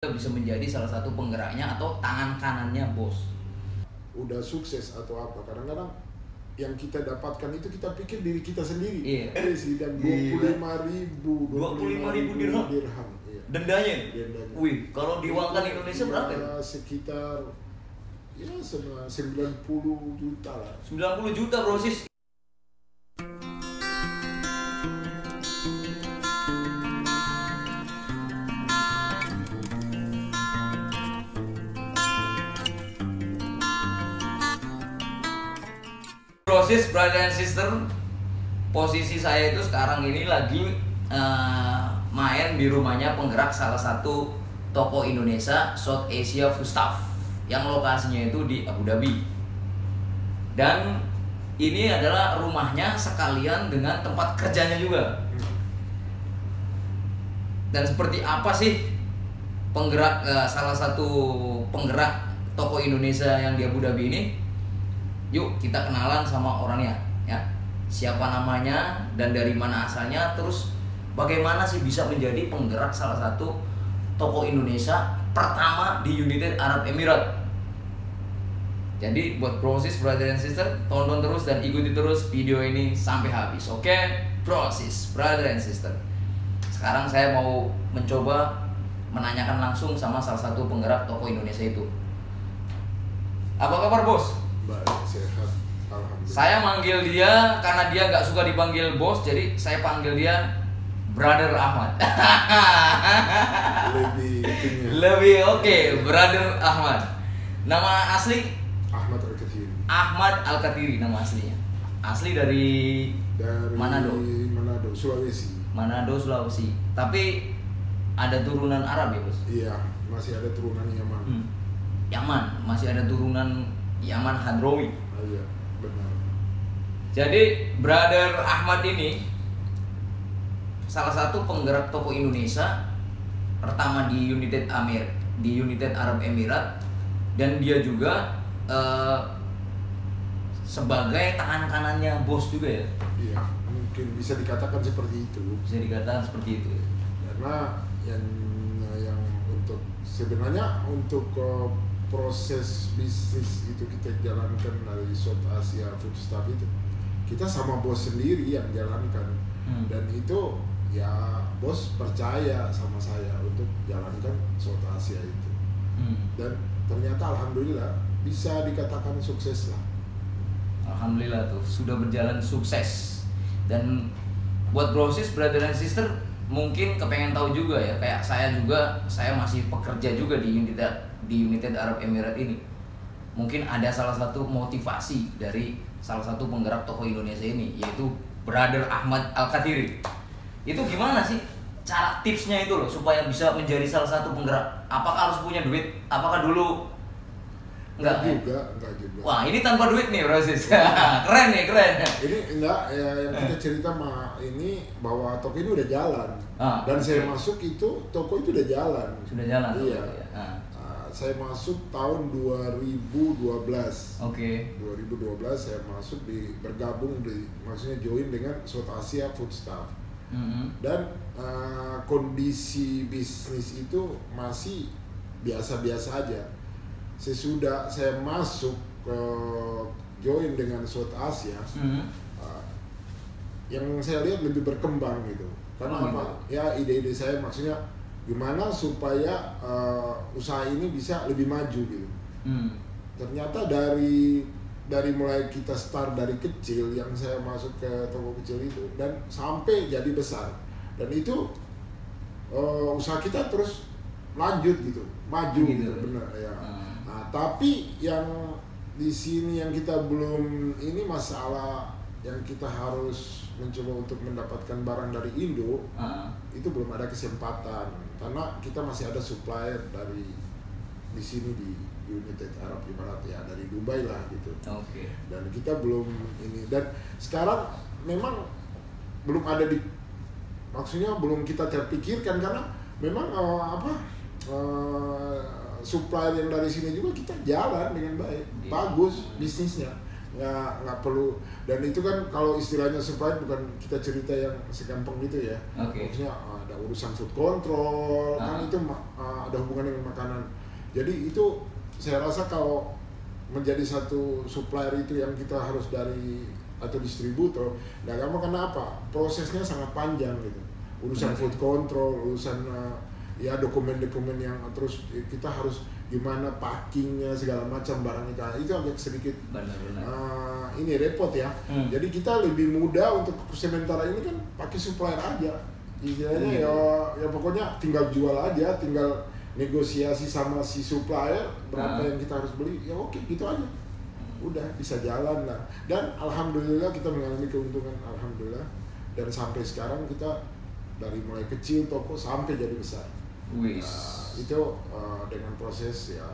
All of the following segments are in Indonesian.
bisa menjadi salah satu penggeraknya atau tangan kanannya bos. Udah sukses atau apa, kadang-kadang yang kita dapatkan itu kita pikir diri kita sendiri. Iya. Sih, dan 25.000 dirham. Iya. Dendanya. Dendanya. Wih, kalau diuangkan Indonesia berapa ya? Sekitar ya 90 juta lah. 90 juta bro sis. Brosis, brother and sister, posisi saya itu sekarang ini lagi main di rumahnya penggerak salah satu toko Indonesia, South Asia Food Staff, yang lokasinya itu di Abu Dhabi. Dan ini adalah rumahnya sekalian dengan tempat kerjanya juga. Dan seperti apa sih penggerak salah satu penggerak toko Indonesia yang di Abu Dhabi ini? Yuk kita kenalan sama orangnya ya. Siapa namanya dan dari mana asalnya, terus bagaimana sih bisa menjadi penggerak salah satu toko Indonesia pertama di United Arab Emirates. Jadi buat brosis, brother and sister, tonton terus dan ikuti terus video ini sampai habis. Oke, brosis, brother and sister. Sekarang saya mau mencoba menanyakan langsung sama salah satu penggerak toko Indonesia itu. Apa kabar bos? Baik, sehat, alhamdulillah. Saya manggil dia karena dia nggak suka dipanggil bos, jadi saya panggil dia Brother Ahmad. Lebih oke, Brother Ahmad. Nama asli? Ahmad Al-Katiri. Ahmad Al-Katiri nama aslinya. Asli dari Manado. Manado, Sulawesi. Manado, Sulawesi. Tapi ada turunan Arab ya bos? Iya, masih ada turunan Yaman. Yaman, masih ada turunan Yaman Hadrami. Iya, benar. Jadi Brother Ahmad ini salah satu penggerak toko Indonesia pertama di United Arab Emirates, dan dia juga sebagai tangan kanannya bos juga ya. Iya, mungkin bisa dikatakan seperti itu. Bisa dikatakan seperti itu. Karena yang untuk sebenarnya untuk proses bisnis itu kita jalankan dari South Asia Food Staff itu kita sama bos sendiri yang jalankan. Dan itu ya bos percaya sama saya untuk jalankan South Asia itu. Dan ternyata alhamdulillah bisa dikatakan sukses lah. Alhamdulillah tuh sudah berjalan sukses. Dan buat brosis, brother and sister, mungkin kepengen tahu juga ya, kayak saya juga, saya masih pekerja juga di United Arab Emirates ini. Mungkin ada salah satu motivasi dari salah satu penggerak toko Indonesia ini, yaitu Brother Ahmad Al-Katiri. Itu gimana sih cara tipsnya itu loh supaya bisa menjadi salah satu penggerak? Apakah harus punya duit? Apakah dulu enggak juga. Wah, ini tanpa duit nih brosis. Keren nih, keren. Ini enggak ya, yang kita cerita ini bahwa toko ini udah jalan. Dan saya masuk itu toko itu udah jalan. Sudah jalan. Iya. Saya masuk tahun 2012. Oke. 2012 saya masuk bergabung maksudnya join dengan South Asia Food Staff. Dan kondisi bisnis itu masih biasa-biasa aja. Sesudah saya masuk ke join dengan South Asia, yang saya lihat lebih berkembang gitu. Karena apa? Ya ide-ide saya maksudnya gimana supaya usaha ini bisa lebih maju gitu. Ternyata dari mulai kita start dari kecil, yang saya masuk ke toko kecil itu dan sampai jadi besar, dan itu usaha kita terus lanjut gitu, maju gitu, benar ya. Nah, tapi yang di sini yang kita belum ini masalah yang kita harus mencoba untuk mendapatkan barang dari Indo, itu belum ada kesempatan karena kita masih ada supplier dari di sini di United Arab Emirates ya, dari Dubai lah gitu. Dan kita belum ini, dan sekarang memang belum ada maksudnya belum kita terpikirkan karena memang supplier yang dari sini juga kita jalan dengan baik, bagus bisnisnya. nggak perlu. Dan itu kan kalau istilahnya supplier bukan kita cerita yang segampang gitu ya. Maksudnya ada urusan food control kan itu ada hubungan dengan makanan. Jadi itu saya rasa kalau menjadi satu supplier itu yang kita harus dari atau distributor nggak gampang. Karena apa? Prosesnya sangat panjang gitu. Urusan food control, urusan ya dokumen-dokumen yang terus kita harus gimana packingnya segala macam barang itu agak sedikit ini repot ya. Jadi kita lebih mudah untuk sementara ini kan pakai supplier aja istilahnya. Ya pokoknya tinggal jual aja, tinggal negosiasi sama si supplier berapa yang kita harus beli, ya oke gitu aja, udah bisa jalan lah. Dan alhamdulillah kita mengalami keuntungan, alhamdulillah. Dan sampai sekarang kita dari mulai kecil toko sampai jadi besar. Itu dengan proses ya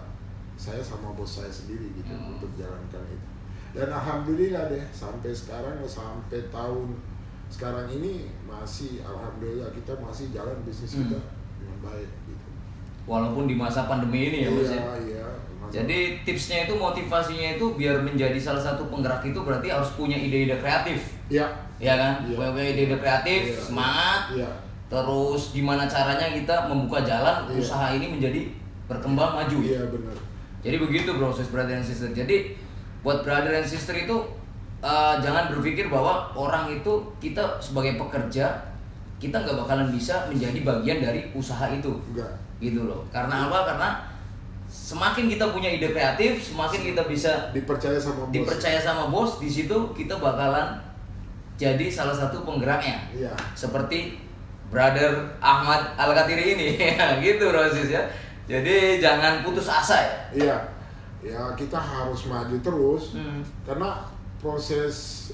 saya sama bos saya sendiri gitu untuk jalankan itu. Dan alhamdulillah deh sampai sekarang, sampai tahun sekarang ini masih alhamdulillah kita masih jalan bisnis kita dengan baik gitu. Walaupun di masa pandemi ini ya Mas ya. Iya. Jadi tipsnya itu, motivasinya itu biar menjadi salah satu penggerak itu berarti harus punya ide-ide kreatif. Iya. Iya kan? Punya ide-ide kreatif, semangat. Iya. Terus gimana caranya kita membuka jalan usaha ini menjadi berkembang maju. Iya benar. Jadi begitu proses brother and sister. Jadi buat brother and sister itu jangan berpikir bahwa orang itu kita sebagai pekerja kita nggak bakalan bisa menjadi bagian dari usaha itu. Enggak. Gitu loh. Karena apa? Karena semakin kita punya ide kreatif, semakin kita bisa dipercaya sama bos. Di situ kita bakalan jadi salah satu penggeraknya. Iya. Seperti Brother Ahmad Al-Katiri ini, gitu Rosis ya. Jadi jangan putus asa ya. Iya, ya kita harus maju terus. Karena proses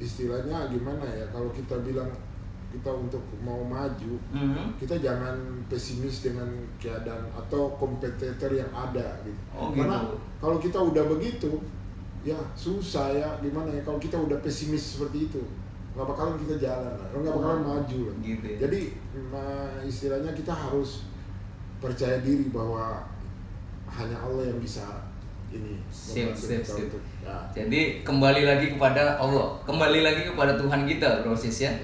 istilahnya gimana ya? Kalau kita bilang kita untuk mau maju, kita jangan pesimis dengan keadaan atau kompetitor yang ada gitu. Karena kalau kita udah begitu, ya susah ya. Gimana ya? Kalau kita udah pesimis seperti itu, nggak bakalan kita jalan lah, nggak bakalan maju lah. Gitu ya. Jadi istilahnya kita harus percaya diri bahwa hanya Allah yang bisa ini. Sip. Ya. Jadi kembali lagi kepada Allah, kembali lagi kepada Tuhan kita, Rosis ya.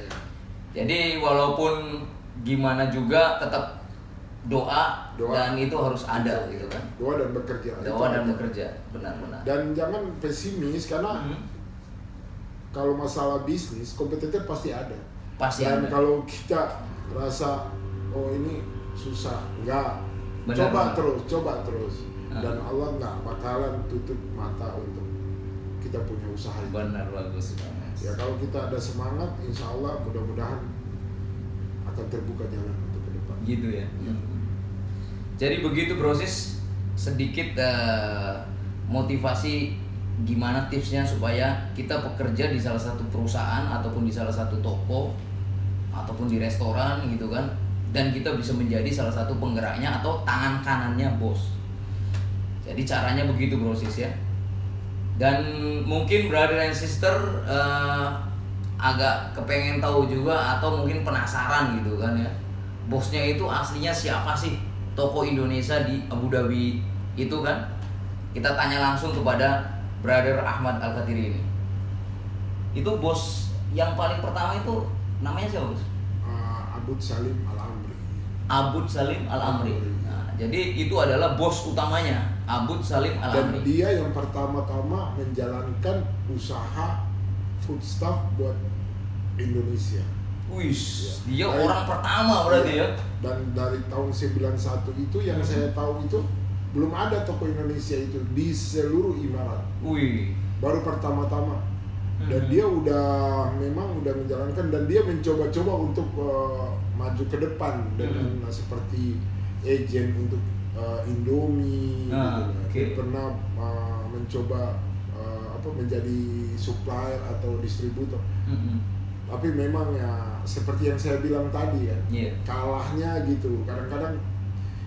Jadi walaupun gimana juga tetap doa dan itu harus ada gitu kan. Doa dan bekerja. Benar-benar. Dan jangan pesimis karena kalau masalah bisnis, kompetitor pasti ada. Dan kalau kita rasa oh ini susah, enggak. Coba terus. Dan Allah enggak bakalan tutup mata untuk kita punya usaha itu. Benar, bagus banget. Ya kalau kita ada semangat, insya Allah mudah-mudahan akan terbuka jalan untuk ke depan. Gitu ya. Jadi begitu Brosis, sedikit motivasi gimana tipsnya supaya kita bekerja di salah satu perusahaan ataupun di salah satu toko ataupun di restoran gitu kan, dan kita bisa menjadi salah satu penggeraknya atau tangan kanannya bos. Jadi caranya begitu Brosis ya. Dan mungkin brother and sister agak kepengen tahu juga atau mungkin penasaran gitu kan ya, bosnya itu aslinya siapa sih toko Indonesia di Abu Dhabi itu kan. Kita tanya langsung kepada Brother Ahmad Al-Katiri ini. Itu bos yang paling pertama itu namanya siapa bos? Abud Salim Al-Amri. Abud Salim Al-Amri. Nah, jadi itu adalah bos utamanya, Abud Salim Al-Amri. Dan dia yang pertama-tama menjalankan usaha foodstuff buat Indonesia. Wih, dia orang pertama berarti ya. Dan dari tahun 91 itu yang saya tahu itu belum ada toko Indonesia itu di seluruh Imarat. Wih. Baru pertama-tama. Dan dia memang udah menjalankan, dan dia mencoba-coba untuk maju ke depan dengan seperti agent untuk Indomie. Dia pernah mencoba menjadi supplier atau distributor. Tapi memang ya seperti yang saya bilang tadi ya, kalahnya gitu. Kadang-kadang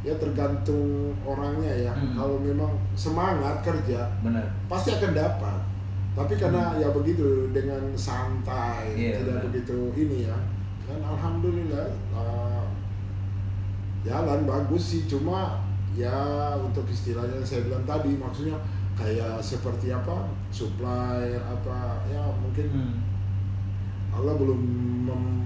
ya tergantung orangnya ya. Kalau memang semangat kerja, pasti akan dapat. Tapi karena ya begitu, dengan santai, tidak begitu ini ya. Dan alhamdulillah jalan bagus sih. Cuma ya untuk istilahnya yang saya bilang tadi, maksudnya kayak seperti apa supplier apa ya mungkin Allah belum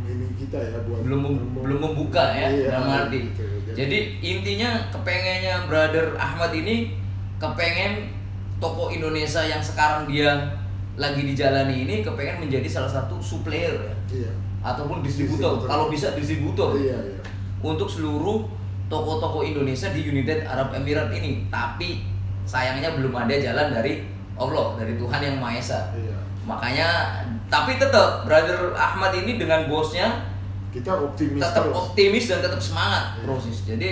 ini kita ya buat belum membuka ya iya, dalam arti. gitu. Jadi intinya kepengennya Brother Ahmad ini kepengen toko Indonesia yang sekarang dia lagi dijalani ini kepengen menjadi salah satu supplier ya. Iya. Ataupun distributor. Kalau bisa distributor. Iya, iya. Untuk seluruh toko-toko Indonesia di United Arab Emirates ini. Tapi sayangnya belum ada jalan dari Allah, dari Tuhan Yang Maha Esa. Iya. Makanya tapi tetap Brother Ahmad ini dengan bosnya kita optimis tetap terus. optimis dan tetap semangat Iya. proses. Jadi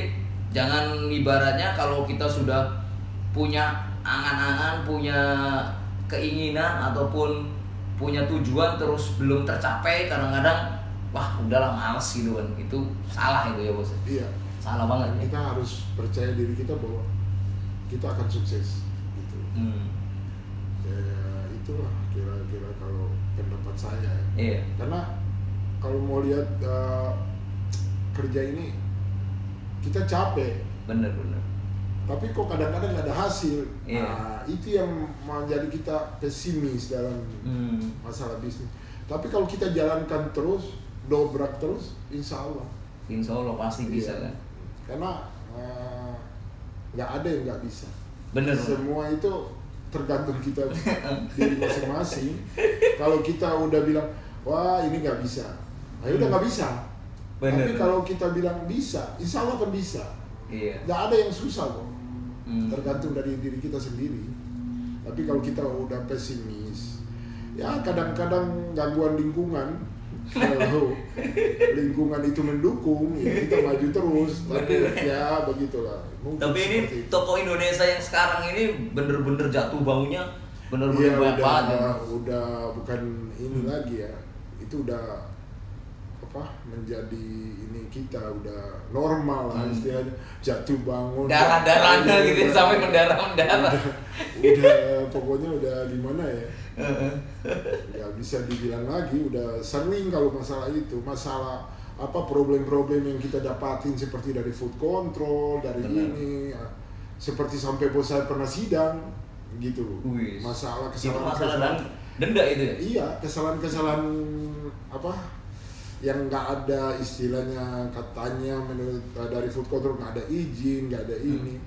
jangan ibaratnya kalau kita sudah punya angan-angan, punya keinginan ataupun punya tujuan terus belum tercapai, kadang-kadang wah udahlah males gitu kan. Itu salah itu ya bos. Iya. Salah banget. Kita harus percaya diri kita bahwa kita akan sukses gitu. Ya, itulah kira-kira kalau pendapat saya ya. Iya. Karena kalau mau lihat kerja ini kita capek. Bener. Tapi kok kadang-kadang nggak ada hasil. Iya. Nah, itu yang menjadi kita pesimis dalam masalah bisnis. Tapi kalau kita jalankan terus, dobrak terus, insya Allah Pasti bisa kan. Karena nggak ada yang nggak bisa. Bener. Semua itu tergantung kita diri masing-masing. Kalau kita udah bilang, wah ini nggak bisa, nah udah nggak bisa. Bener. Tapi kalau kita bilang bisa, insya Allah kan bisa. Iya. Nggak ada yang susah kok. Tergantung dari diri kita sendiri. Tapi kalau kita udah pesimis, ya kadang-kadang gangguan lingkungan. Kalau lingkungan itu mendukung, ya kita maju terus. Tapi ya begitulah. Mungkin tapi ini toko Indonesia yang sekarang ini bener-bener jatuh baunya, bener-bener banyak banget. Ya. Udah bukan ini lagi ya. Itu udah menjadi ini kita udah normal lah istilahnya, jatuh bangun darah-darahnya gitu sampai mendarah udah pokoknya udah gimana ya, nggak bisa dibilang lagi, udah sering kalau masalah itu, masalah problem-problem yang kita dapatin seperti dari food control, dari ini seperti sampai bos saya pernah sidang gitu loh. Masalah kesalahan denda itu ya? Iya, kesalahan yang nggak ada istilahnya, katanya menurut dari food control nggak ada izin, nggak ada ini.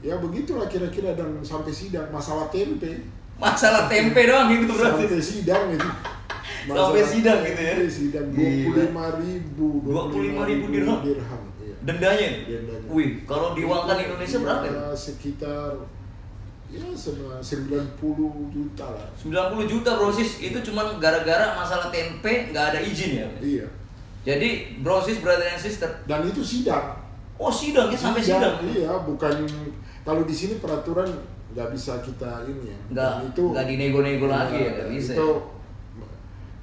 Ya begitulah kira-kira, dan sampai sidang masalah tempe. Masalah tempe doang gitu berarti. Sampai sidang itu. Sampai sidang gitu ya. Sidang 25.000 dirham. Iya. Dendanya. Wih, kalau diuangkan Indonesia berapa ya? Sekitar ya 90 juta lah. 90 juta brosis, itu cuma gara-gara masalah tempe nggak ada izin ya? Iya. Jadi brosis, brother and sister. Dan itu sidang. Oh sidangnya sampai sidang? Iya, bukan kalau di sini peraturan nggak bisa kita ini ya. Nggak dinego-nego lagi ya, nggak bisa. Itu,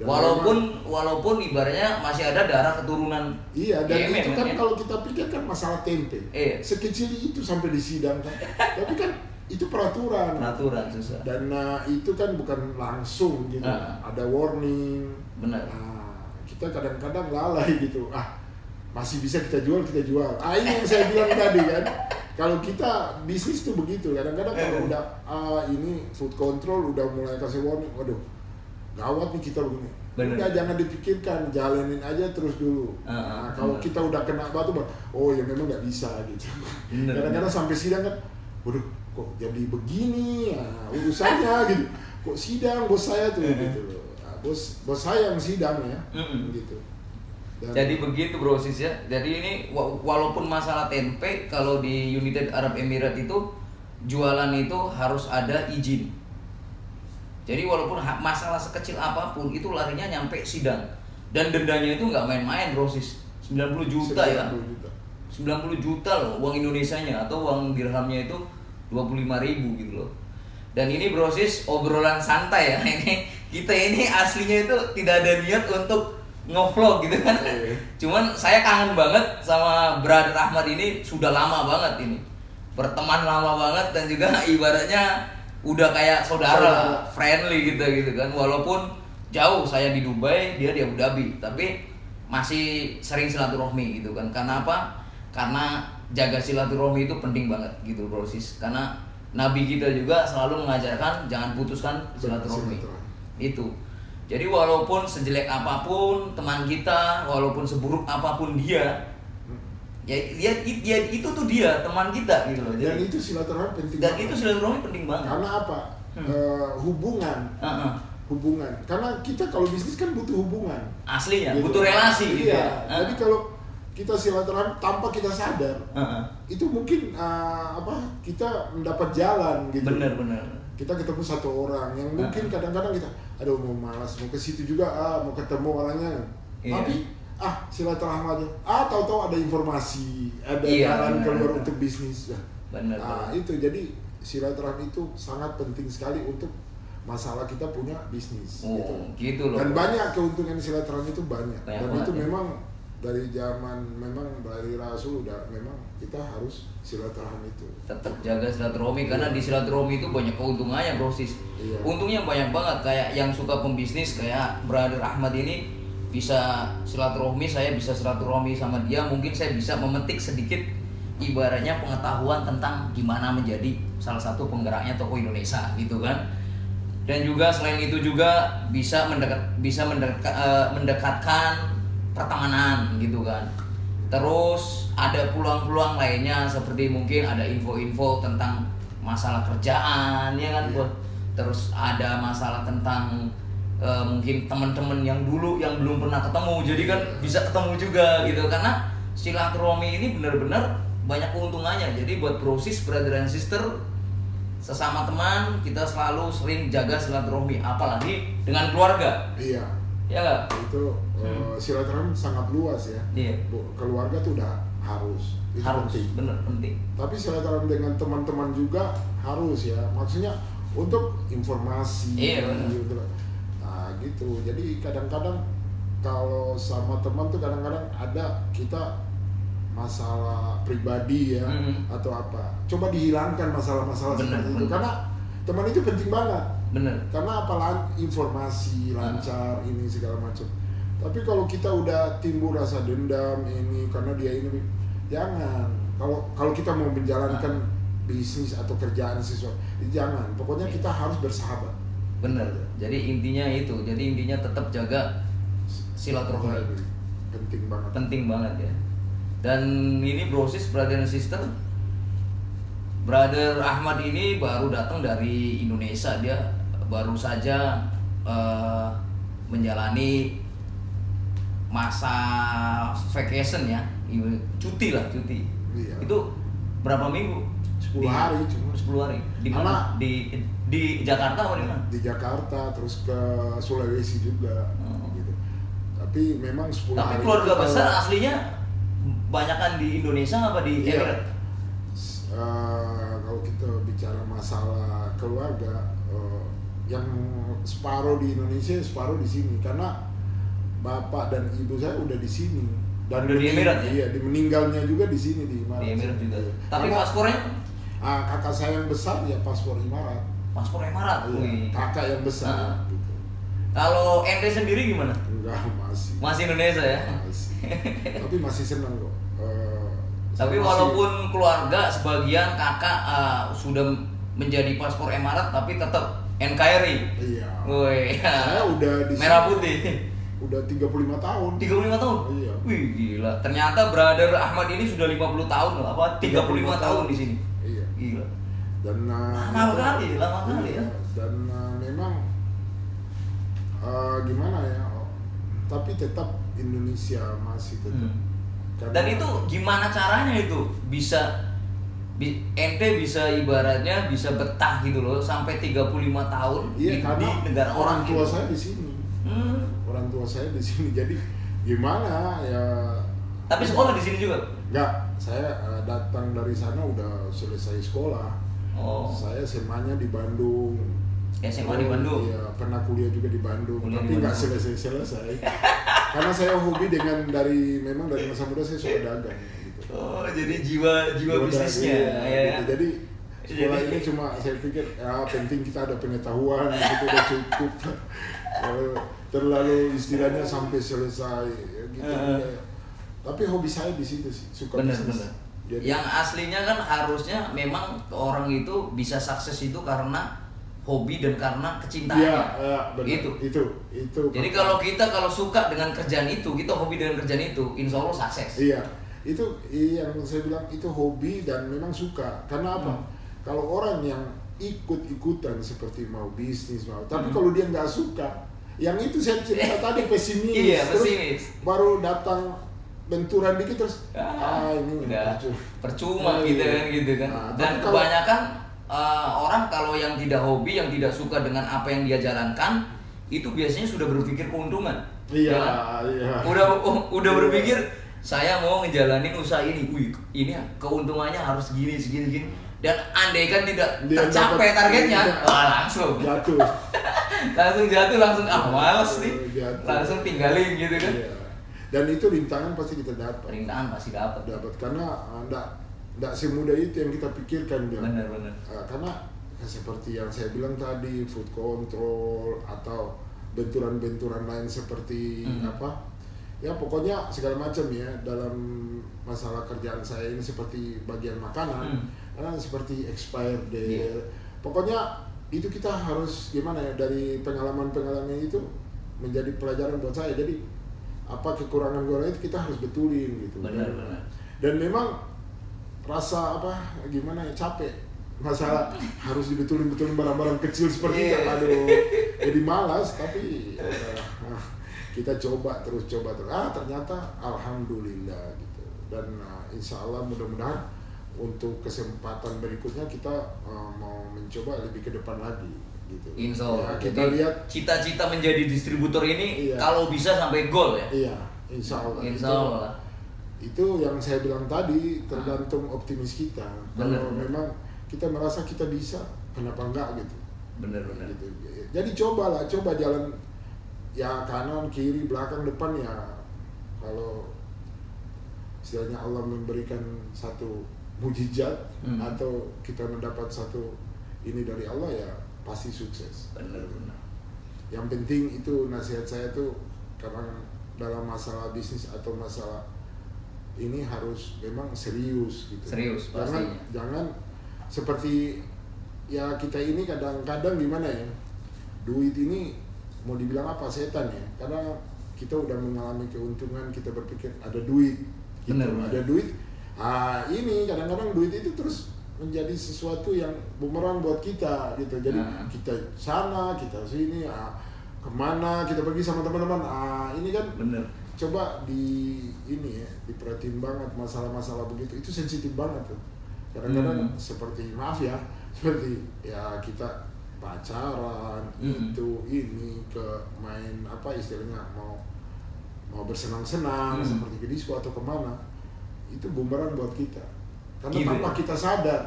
walaupun ibaratnya masih ada darah keturunan. Iya, dan Yemen, itu kan ya? kalau kita pikir kan masalah tempe. Sekecil itu sampai disidangkan. Tapi kan itu peraturan susah. Dan itu kan bukan langsung gitu. Ada warning. Benar. Kita kadang-kadang lalai gitu. Masih bisa kita jual. Ini yang saya bilang tadi kan. Kalau kita bisnis tuh begitu. Kadang-kadang kalau udah ini food control udah mulai kasih warning, waduh, gawat nih kita begini. Udah jangan dipikirkan, jalanin aja terus dulu. Kalau kita udah kena batu, oh ya memang nggak bisa gitu. Kadang-kadang sampai sidang kan, waduh, kok jadi begini ya urusannya gitu. Kok sidang bos saya tuh gitu loh. Bos saya yang sidang ya. Gitu. Jadi begitu brosis ya. Jadi ini walaupun masalah tempe, kalau di United Arab Emirates itu jualan itu harus ada izin. Jadi walaupun masalah sekecil apapun itu larinya nyampe sidang. Dan dendanya itu nggak main-main brosis. 90 juta ya. 90 juta loh uang Indonesianya, atau uang dirhamnya itu 25.000 gitu loh. Dan ini brosis obrolan santai ya. Kita ini aslinya itu tidak ada niat untuk nge-vlog gitu kan. Cuman saya kangen banget sama Brother Ahmad ini, sudah lama banget ini. Berteman lama banget, dan juga ibaratnya udah kayak saudara, friendly gitu kan. Walaupun jauh, saya di Dubai, dia di Abu Dhabi, tapi masih sering silaturahmi gitu kan. Karena apa? Karena jaga silaturahmi itu penting banget gitu brosis. Karena Nabi kita juga selalu mengajarkan jangan putuskan silaturahmi. Itu. Jadi walaupun sejelek apapun teman kita, walaupun seburuk apapun dia, ya itu tuh dia teman kita gitu loh. Dan itu silaturahmi penting. Dan itu silaturahmi penting banget. Karena apa? Hubungan. Hubungan. Karena kita kalau bisnis kan butuh hubungan. Aslinya, gitu. butuh relasi gitu. Iya. Jadi kalau kita silaturahmi tanpa kita sadar, itu mungkin kita mendapat jalan gitu. Bener. Kita ketemu satu orang yang mungkin kadang-kadang kita, aduh mau malas mau ke situ juga, mau ketemu orangnya. Iya. Tapi silaturahmi aja. Tahu-tahu ada informasi, ada Iya, jalan bener. keluar untuk bisnis. Bener. Itu jadi silaturahmi itu sangat penting sekali untuk masalah kita punya bisnis. Gitu loh. Dan banyak keuntungan silaturahmi itu banyak. Dan banget, itu ya. memang dari zaman dari Rasul udah memang kita harus silaturahmi itu. Tetap jaga silaturahmi karena di silaturahmi itu banyak keuntungannya, Bro Sis. Iya. Untungnya banyak banget, kayak yang suka pembisnis kayak Brother Ahmad ini bisa silaturahmi, saya bisa silaturahmi sama dia, mungkin saya bisa memetik sedikit ibaratnya pengetahuan tentang gimana menjadi salah satu penggeraknya toko Indonesia gitu kan. Dan juga selain itu juga bisa mendekatkan pertemanan gitu kan. Terus ada peluang-peluang lainnya seperti mungkin ada info-info tentang masalah kerjaan ya kan, Bro. Terus ada masalah tentang mungkin teman-teman yang dulu yang belum pernah ketemu, jadi kan bisa ketemu juga gitu. Karena silaturahmi ini benar-benar banyak keuntungannya. Jadi buat Bro Sis, brother and sister, sesama teman kita selalu sering jaga silaturahmi, apalagi dengan keluarga. Iya. Ya nggak? Itu silaturahmi sangat luas ya. Iya. Keluarga tuh udah harus. Itu Harus, penting. bener penting. Tapi silaturahmi dengan teman-teman juga harus ya. Maksudnya untuk informasi. Iya, benar. Gitu. Nah gitu. Jadi kadang-kadang kalau sama teman tuh kadang-kadang ada kita masalah pribadi ya atau apa. Coba dihilangkan masalah-masalah seperti itu karena teman itu penting banget. Bener. Karena informasi lancar ini segala macam. Tapi kalau kita udah timbul rasa dendam ini karena dia ini, jangan. Kalau kita mau menjalankan bisnis atau kerjaan sesuatu, jangan. Pokoknya kita harus bersahabat. Bener. Jadi intinya itu. Jadi intinya tetap jaga silaturahmi. Penting banget. Penting banget ya. Dan ini Bro Sis, brother and sister, Brother Ahmad ini baru datang dari Indonesia. Dia baru saja menjalani masa vacation ya, cuti. Iya. Itu berapa minggu? 10 hari cuma. 10 hari. Di mana? Di Jakarta atau di mana? Di Jakarta, terus ke Sulawesi juga. Gitu. Tapi memang 10 hari. Tapi keluarga besar aslinya banyakan di Indonesia apa di Emirat? Kalau kita bicara masalah keluarga, yang separuh di Indonesia, separuh di sini. Karena bapak dan ibu saya udah di sini. Dan udah di Emirat ya? Iya, meninggalnya juga di sini di Emirat. Di Emirat juga. Iya. Tapi karena, paspornya? Kakak saya yang besar ya paspor Emirat. Paspor Emirat. Iya, kakak yang besar. Gitu. Kalau ente sendiri gimana? Enggak, Masih Indonesia ya? Masih. Tapi masih senang kok. Tapi walaupun keluarga sebagian kakak sudah menjadi paspor Emirat, tapi tetap NKRI. Iya. Woi. Saya udah di merah putih. Udah 35 tahun. 35 tahun? Iya. Wih gila. Ternyata Brother Ahmad ini sudah 50 tahun loh. Apa 35 tahun di sini. Iya. Gila. Dan lama kali ya. Dan memang gimana ya? Tapi tetap Indonesia masih tetap. Dan itu gimana caranya itu bisa ente bisa ibaratnya bisa betah gitu loh sampai 35 tahun iya, di negara orang tua gitu. saya di sini. Orang tua saya di sini. Jadi gimana ya? Tapi sekolah di sini juga? Enggak, saya datang dari sana udah selesai sekolah. Saya SMA-nya di Bandung. SMA di Bandung? Iya, pernah kuliah juga di Bandung. Kuliah tapi nggak selesai. Karena saya hobi memang dari masa muda saya suka dagang. Gitu. Oh, jadi jiwa bisnisnya. Iya, gitu. Jadi sekolah ini cuma saya pikir penting kita ada pengetahuan, itu udah cukup. Terlalu istilahnya sampai selesai gitu. Tapi hobi saya di situ sih, suka bisnis. Yang aslinya kan harusnya memang orang itu bisa sukses itu karena hobi dan karena kecintaannya. Ya, benar. Itu. Jadi kalau kita suka dengan kerjaan itu, kita hobi dengan kerjaan itu, insya Allah sukses. Iya, itu yang saya bilang itu hobi dan memang suka. Karena apa? Kalau orang yang ikut-ikutan seperti mau bisnis tapi kalau dia nggak suka, yang itu saya cerita tadi pesimis, iya, terus baru datang benturan dikit terus ini udah percuma gitu kan. Dan kebanyakan orang kalau yang tidak hobi, yang tidak suka dengan apa yang dia jalankan, itu biasanya sudah berpikir keuntungan. Iya. Udah berpikir saya mau ngejalanin usaha ini, ini keuntungannya harus segini. Dan andaikan tidak tercapai targetnya, langsung jatuh. langsung malas nih. Langsung tinggalin gitu kan. Iya. Dan itu rintangan pasti kita dapat. Rintangan pasti dapat Karena enggak semudah itu yang kita pikirkan. Benar. Karena seperti yang saya bilang tadi, food control atau benturan-benturan lain seperti ya pokoknya segala macam ya dalam masalah kerjaan saya ini, seperti bagian makanan karena seperti expired date. Pokoknya itu kita harus gimana ya, dari pengalaman itu menjadi pelajaran buat saya. Jadi apa kekurangan gue itu kita harus betulin gitu. Benar. Dan memang rasa gimana ya, capek masalah harus dibetulin barang-barang kecil seperti itu. Aduh, jadi malas. Tapi kita coba terus. Ternyata alhamdulillah gitu. Dan insya Allah mudah-mudahan untuk kesempatan berikutnya kita mau mencoba lebih ke depan lagi gitu. Insya Allah. Ya, kita lihat cita-cita menjadi distributor ini kalau bisa sampai goal ya. Iya, insya Allah. Insya Allah. Itu yang saya bilang tadi, tergantung optimis kita. Kalau memang kita merasa kita bisa, kenapa enggak gitu. Benar. Gitu. Jadi coba jalan ya, kanan, kiri, belakang, depan ya. Kalau istilahnya Allah memberikan satu mujizat atau kita mendapat satu ini dari Allah, ya pasti sukses. Benar. Yang penting itu nasihat saya tuh, karena dalam masalah bisnis atau masalah ini harus memang serius gitu. Serius pastinya. Jangan seperti ya kita ini kadang-kadang gimana ya, duit ini mau dibilang apa, setan ya. Karena kita udah mengalami keuntungan, kita berpikir ada duit gitu. Ada duit. Ini kadang-kadang duit itu terus menjadi sesuatu yang bumerang buat kita gitu. Jadi kita sana, kita sini, kemana kita pergi sama teman-teman. Ini kan bener. Coba diperhatiin banget masalah-masalah begitu. Itu sensitif banget tuh. Kadang-kadang seperti seperti ya kita pacaran, itu ini ke main istilahnya mau bersenang-senang seperti ke disco atau kemana, itu bumerang buat kita. Karena tanpa kita sadar,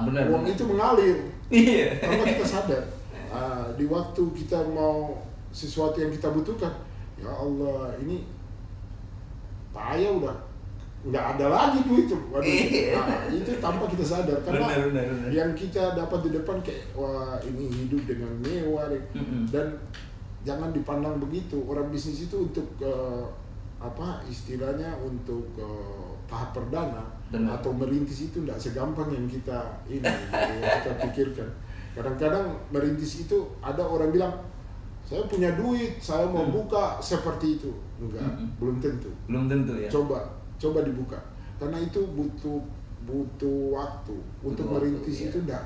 benar, uang itu mengalir. Iya. Tanpa kita sadar, di waktu kita mau sesuatu yang kita butuhkan, ya Allah, ini payah udah nggak ada lagi duit itu. Itu tanpa kita sadar. Karena benar. yang kita dapat di depan kayak, wah ini hidup dengan mewah. Dan jangan dipandang begitu. Orang bisnis itu untuk istilahnya untuk tahap perdana. Benar. Atau merintis itu tidak segampang yang kita yang kita pikirkan. Kadang-kadang merintis itu ada orang bilang, saya punya duit, saya mau buka seperti itu. Enggak, belum tentu. Belum tentu ya. Coba dibuka. Karena itu butuh waktu. Untuk merintis itu enggak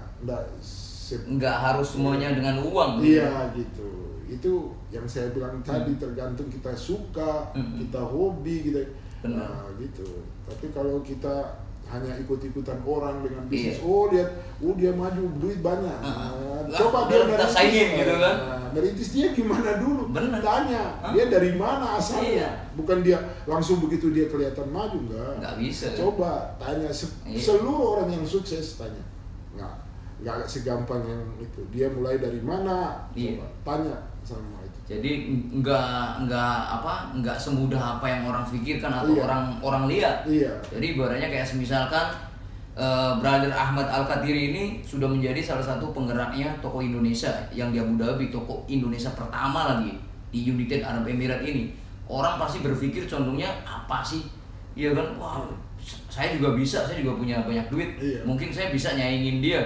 harus semuanya dengan uang. Iya gitu. Itu yang saya bilang tadi, tergantung kita suka, kita hobi gitu. Gitu. Tapi kalau kita hanya ikut-ikutan orang dengan bisnis, lihat, dia maju, duit banyak. Coba dia merintis, gitu kan. Merintis dia gimana dulu? Bener. Tanya, dia dari mana asalnya? Bukan dia langsung begitu dia kelihatan maju, enggak bisa. Coba tanya seluruh orang yang sukses, tanya. Enggak segampang yang itu. Dia mulai dari mana? Coba tanya sama itu. Jadi enggak semudah apa yang orang pikirkan atau orang lihat. Iya. Jadi ibaratnya kayak misalkan Brother Ahmad Al-Qadiri ini sudah menjadi salah satu penggeraknya toko Indonesia yang di Abu Dhabi, toko Indonesia pertama lagi di United Arab Emirates ini. Orang pasti berpikir condongnya apa sih? Iya kan? Wah, saya juga bisa, saya juga punya banyak duit, mungkin saya bisa nyaingin dia,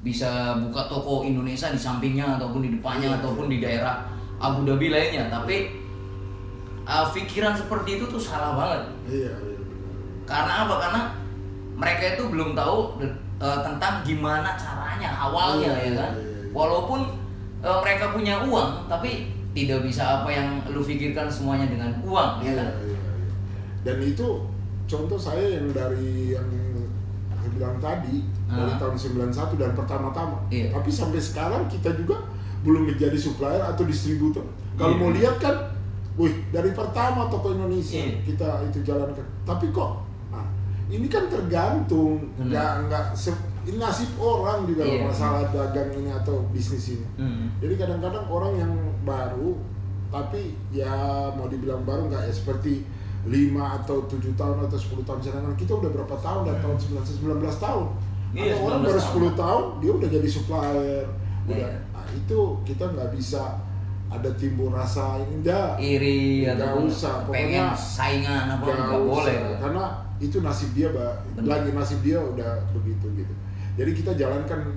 bisa buka toko Indonesia di sampingnya ataupun di depannya ataupun di daerah Abu Dhabi lainnya. Tapi pikiran seperti itu tuh salah banget. Karena apa? Karena mereka itu belum tahu tentang gimana caranya awalnya, ya kan. Walaupun mereka punya uang, tapi tidak bisa apa yang lu pikirkan semuanya dengan uang, ya kan. Dan itu contoh saya yang dari yang saya bilang tadi, dari tahun 91 dan pertama-tama. Tapi sampai sekarang kita juga belum menjadi supplier atau distributor. Kalau mau lihat kan, wih, dari pertama toko Indonesia kita itu jalankan. Tapi kok, ini kan tergantung, ini nasib orang juga masalah dagang ini atau bisnis ini. Jadi kadang-kadang orang yang baru, tapi ya mau dibilang baru nggak ya seperti 5 atau 7 tahun atau 10 tahun, sedangkan kita udah berapa tahun, dari tahun 19 tahun. Ada orang baru 10 tahun dia udah jadi supplier. Nah, itu kita nggak bisa ada timbul rasa iri atau usah, pengen saingan apa nggak boleh. Karena itu nasib dia, lagi nasib dia udah begitu gitu. Jadi kita jalankan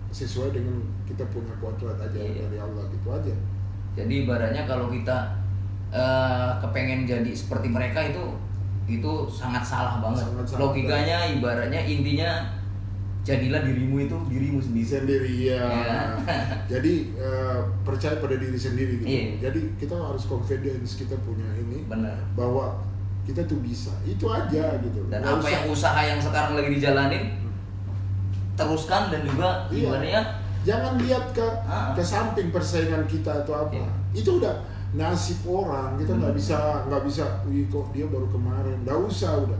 sesuai dengan kita punya kuadrat aja dari Allah, gitu aja. Jadi ibaratnya kalau kita kepengen jadi seperti mereka itu sangat salah banget. Logikanya ibaratnya intinya jadilah dirimu sendiri. Jadi percaya pada diri sendiri gitu. Jadi kita harus confidence kita punya ini. Benar. Bahwa kita tuh bisa. Itu aja gitu. Dan apa yang usaha yang sekarang lagi dijalanin teruskan, dan juga gimana ya? Jangan lihat ke samping persaingan kita atau apa. Itu udah nasib orang, kita nggak bisa, wih kok dia baru kemarin, nggak usah udah.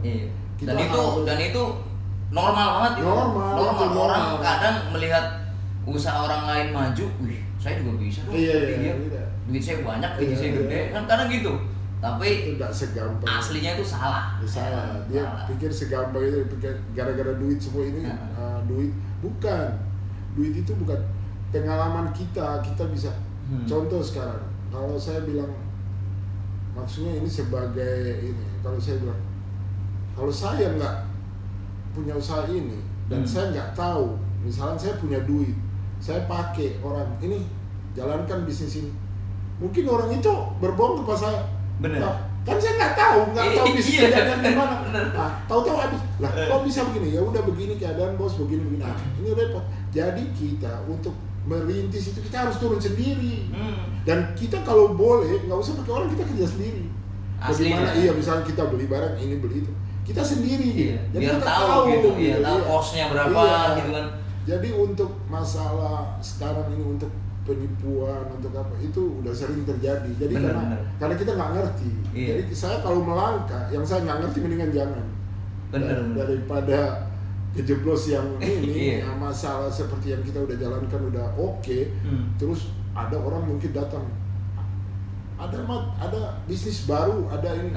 Dan itu normal banget. Normal. Orang kadang melihat usaha orang lain maju, wih saya juga bisa dong. Duit saya banyak, gaji saya gede, kan kadang gitu. Tapi itu nggak segampang. Aslinya itu salah. Dia pikir segampang itu, pikir gara-gara duit semua ini. Duit itu bukan pengalaman kita bisa. Contoh sekarang, kalau saya bilang, maksudnya ini sebagai ini, kalau saya bilang, kalau saya nggak punya usaha ini dan saya nggak tahu, misalnya saya punya duit, saya pakai orang ini jalankan bisnis ini, mungkin orang itu berbohong kepada saya. Nah, kan saya nggak tahu bisnis keadaan gimana. Tahu-tahu habis. Lah, kok bisa begini? Ya udah begini keadaan bos, begini. Nah, ini repot. Jadi kita untuk merintis itu kita harus turun sendiri. Dan kita kalau boleh nggak usah pakai orang, kita kerja sendiri. Bagaimana? Misalnya kita beli barang ini, beli itu, kita sendiri. Jadi biar kita tahu gitu, tahu kosnya berapa gitu kan. Jadi untuk masalah sekarang ini, untuk penipuan, untuk apa, itu udah sering terjadi. Jadi karena kita nggak ngerti. Jadi saya kalau melangkah, yang saya nggak ngerti mendingan jangan. Daripada kejeblos yang ini, masalah seperti yang kita udah jalankan udah oke. Terus ada orang mungkin datang, ada bisnis baru, ada ini.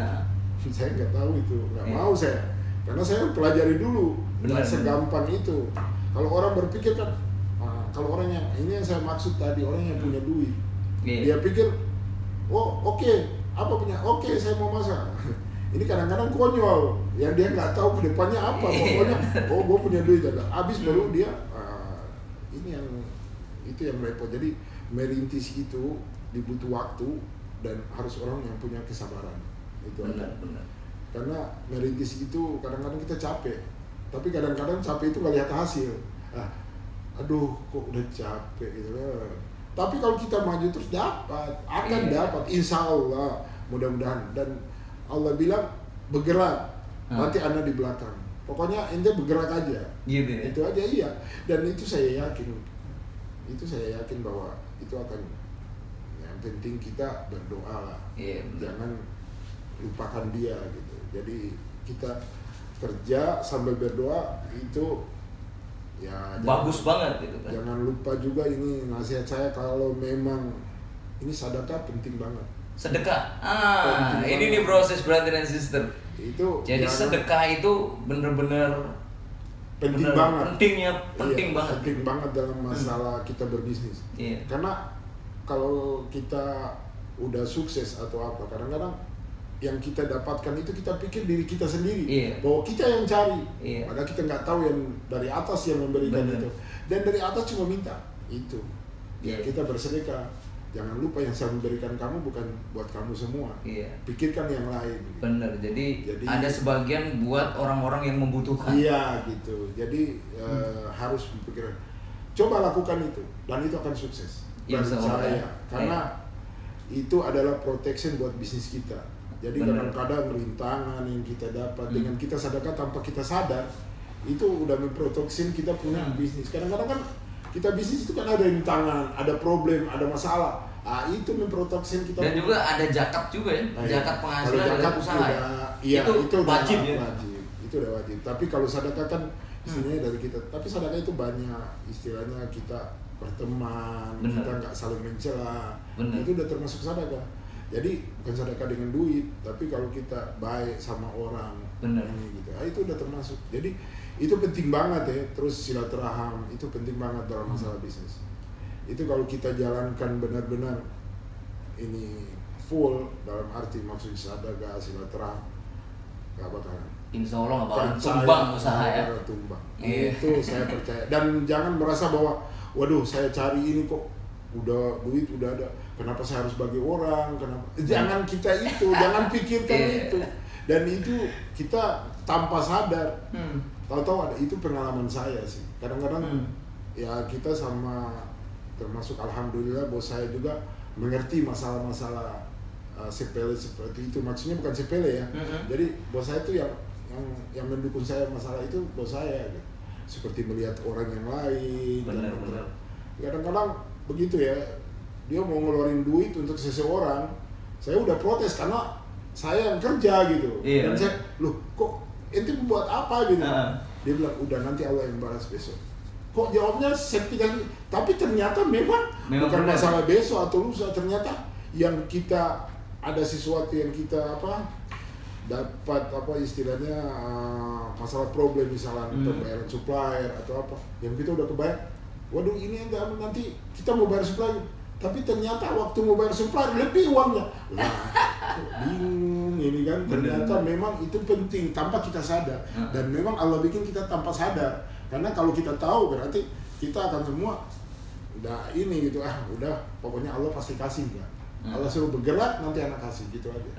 Saya nggak tahu itu, nggak mau saya, karena saya pelajari dulu. Nggak segampang itu. Kalau orang berpikir kan, kalau orang yang ini yang saya maksud tadi, orang yang punya duit, dia pikir, oh oke, apa punya, oke saya mau masak. Ini kadang-kadang konyol, yang dia nggak tahu ke depannya apa, pokoknya, oh gue punya duit, ada habis baru dia, ini itu yang repot. Jadi merintis itu dibutuh waktu dan harus orang yang punya kesabaran. Itu benar. Karena merintis itu kadang-kadang kita capek, tapi kadang-kadang capek itu nggak lihat hasil. Aduh kok udah capek gitu loh. Tapi kalau kita maju terus akan dapat, insya Allah, mudah-mudahan. Dan Allah bilang bergerak, nanti Anda di belakang. Pokoknya ente bergerak aja. Gitu ya? Itu aja, iya. Dan itu saya yakin. Bahwa itu akan, yang penting kita berdoa lah. Jangan lupakan dia gitu. Jadi kita kerja sambil berdoa itu ya bagus banget gitu kan. Jangan lupa juga, ini nasihat saya, kalau memang ini sedekah penting banget. Sedekah. Ini nih proses brother and sister. Itu jadi sedekah itu bener-bener penting banget. Penting banget. Penting banget dalam masalah kita berbisnis. Karena kalau kita udah sukses atau apa, kadang-kadang yang kita dapatkan itu kita pikir diri kita sendiri, Iya. bahwa kita yang cari, Iya. padahal kita nggak tahu yang dari atas yang memberikan Bener. itu, dan dari atas cuma minta itu. Ya Iya. kita bersedekah, jangan lupa yang saya memberikan kamu bukan buat kamu semua. Iya. Pikirkan yang lain. Bener. Jadi ada sebagian buat orang-orang yang membutuhkan. Iya gitu. Jadi harus berpikir. Coba lakukan itu dan itu akan sukses. Insya Allah, Percaya. ya. Karena itu adalah protection buat bisnis kita. Jadi Bener. kadang-kadang rintangan yang kita dapat dengan kita sedekah tanpa kita sadar itu udah memproteksi kita punya bisnis. Kadang-kadang kan kita bisnis itu kan ada rintangan, ada problem, ada masalah. Itu memproteksi kita. Dan juga ada zakat juga ya, zakat penghasilan kalau dari zakat usaha. iya, itu udah wajib ya. Wajib. Itu udah wajib. Tapi kalau sedekah kan istilahnya dari kita. Tapi sedekah itu banyak istilahnya kita berteman, Bener. kita nggak saling mencela. Bener. Itu udah termasuk sedekah. Jadi bukan sedekah dengan duit, tapi kalau kita baik sama orang, Bener. ini gitu. Itu udah termasuk. Jadi itu penting banget ya. Terus silaturahim itu penting banget dalam masalah bisnis. Itu kalau kita jalankan benar-benar ini full dalam arti maksud sedekah, silaturahim, nggak bakalan. Insya Allah nggak bakalan Percaya, tumbang usaha ya. Tumbang. Iya. Itu saya percaya. Dan jangan merasa bahwa, waduh saya cari ini kok udah duit udah ada, kenapa saya harus bagi orang? Kenapa? Jangan kita itu, jangan pikirkan Iya. itu. Dan itu kita tanpa sadar, tahu-tahu ada itu pengalaman saya sih. Kadang-kadang ya kita sama termasuk alhamdulillah bos saya juga mengerti masalah-masalah sepele seperti itu. Maksudnya bukan sepele ya. Jadi bos saya itu yang mendukung saya masalah itu bos saya gitu. Seperti melihat orang yang lain. Benar. Kadang-kadang begitu ya. Dia mau ngeluarin duit untuk seseorang, saya udah protes karena saya yang kerja gitu. Iya. Dan saya, loh kok ente buat apa gitu? Dia bilang udah nanti Allah yang balas besok. Kok jawabnya septikan, tapi ternyata memang bukan benar. masalah besok atau lusa, ternyata yang kita ada sesuatu yang kita dapat istilahnya masalah problem misalnya pembayaran supplier atau apa yang kita udah kebayang, waduh ini enggak nanti kita mau bayar supplier tapi ternyata waktu mau bayar supplier lebih uangnya lah bingung ini kan. Ternyata memang itu penting tanpa kita sadar dan memang Allah bikin kita tanpa sadar, karena kalau kita tahu berarti kita akan semua udah ini gitu udah pokoknya Allah pasti kasih kan. Allah suruh bergerak nanti anak kasih gitu aja.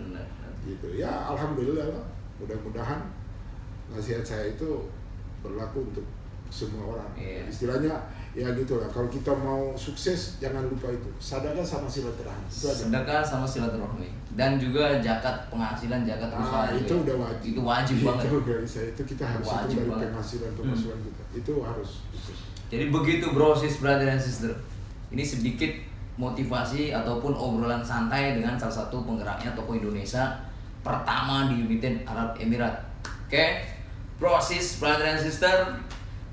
Gitu ya, alhamdulillah lah. Mudah-mudahan nasihat saya itu berlaku untuk semua orang. Istilahnya ya gitulah. Kalau kita mau sukses jangan lupa itu sedekah sama silaturahmi. Sedekah sama silaturahmi dan juga zakat penghasilan, zakat usaha. Itu udah wajib. Itu wajib banget. Itu nggak bisa. Itu kita harus Wajib hitung dari banget. penghasilan pemasukan kita. Itu harus. Itu. Jadi begitu bro, sis, brother and sister. Ini sedikit motivasi ataupun obrolan santai dengan salah satu penggeraknya toko Indonesia pertama di United Arab Emirates. Oke, bro, sis, brother and sister,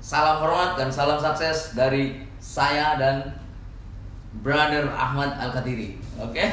salam hormat dan salam sukses dari saya dan brother Ahmad Al-Katiri. Oke.